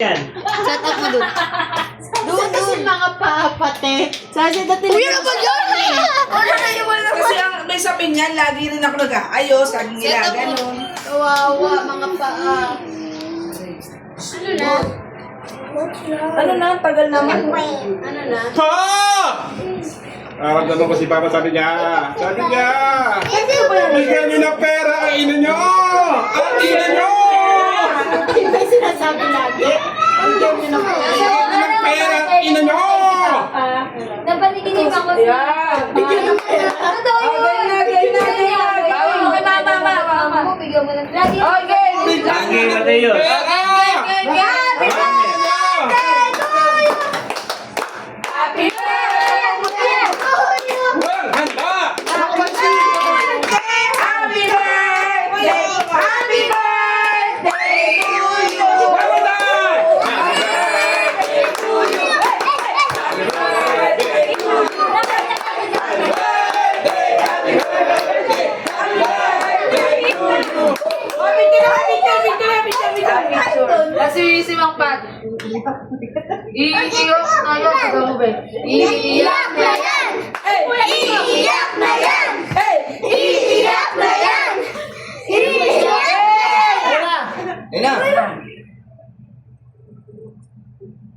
yan. Shut up mo dun. Doon, Kasi mga paapate. Sasi dati. Kuya na ba yun? Kasi ang may sabi niyan, lagi rin ako nag-aayos, lagi nila ganun. Kawawa, mga paa. Ano na, tagal naman. Ano na? Pa! Naramdaman ko si Papa, sabi niya. Sabi niya. Bigyan niyo ng pera ang ina niyo! Ang ina niyo! Hindi ba sinasabi lagi? Bigyan niyo ng pera. Bigyan niyo ng pera ang ina niyo! Napaniginip ako sa... Yan. Bigyan ng pera. Totoo yun! Gay na, gay na, gay na. Bawal mo kay mama. Bigyan mo ng... Lagi Okay. Lagi na tayo. Pera! Happy birthday! Well, handa! Happy birthday! Happy birthday to you! Wala! Kasi si Mang Pat. Iiyak na yan. Sabi mo ba? Iiyak na yan! Iiyak na yan! Iiyak na yan!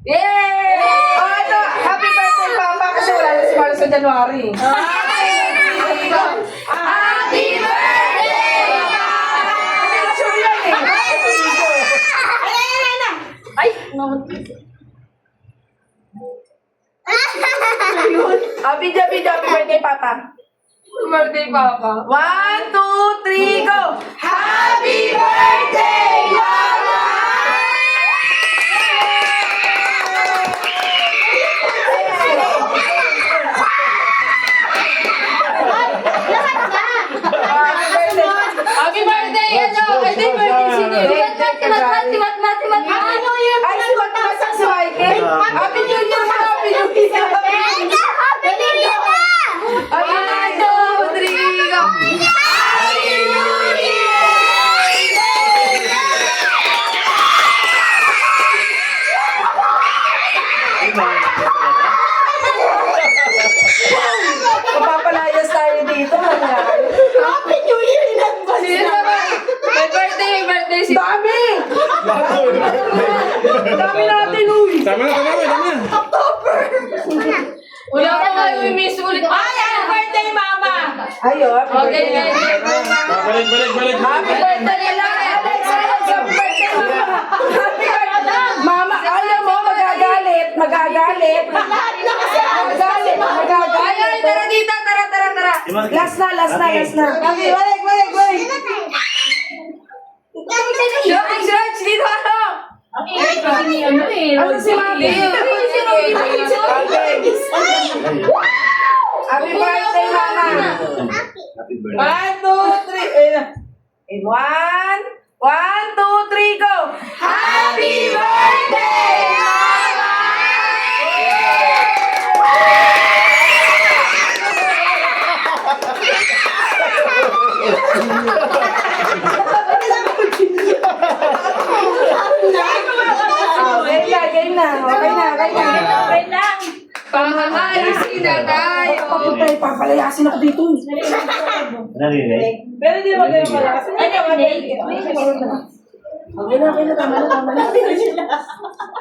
Yay! Oh, ito, happy birthday, Papa, kasi wala na si Marlo sa January. Happy birthday! Picture yan eh. Ay! Video, happy birthday, Papa. Birthday, Papa. 1, 2, 3, go! Happy birthday, Mama! Happy birthday! Ano? Ay, di birthday sino? Timat. Ay, si Matamas ang si Michael. Happy New Year, Happy New Year. Happy New Year! 1, 2, 3, go! Happy New Year! Mapapalayas tayo dito. Happy New Year in advance. Sino ba? May birthday si... Dami! Dami natin, uy. Tama na. Wala ka nga yung miss ulit. Ay, happy birthday, Mama! Ayo, happy Okay, birthday. Balik. Happy birthday, Alex. Happy birthday, Mama. Happy birthday. Mama, alam mo, magagalit. Lahat na kasi. Magagalit. Tara dito, tara. Last na. Balik. George, dito ano? Ang ingay kasi ni ano eh. Ano si Mami? Happy birthday, Mama. 1, 2, 3. 1, 2, 3, go. Happy birthday, Mama! Okay na. Pangahayos si Nanay. Paputay, papalayasin ako dito. Narinig? Pero hindi mo kayo malakas. Ay, tama na. Okay na, tama na.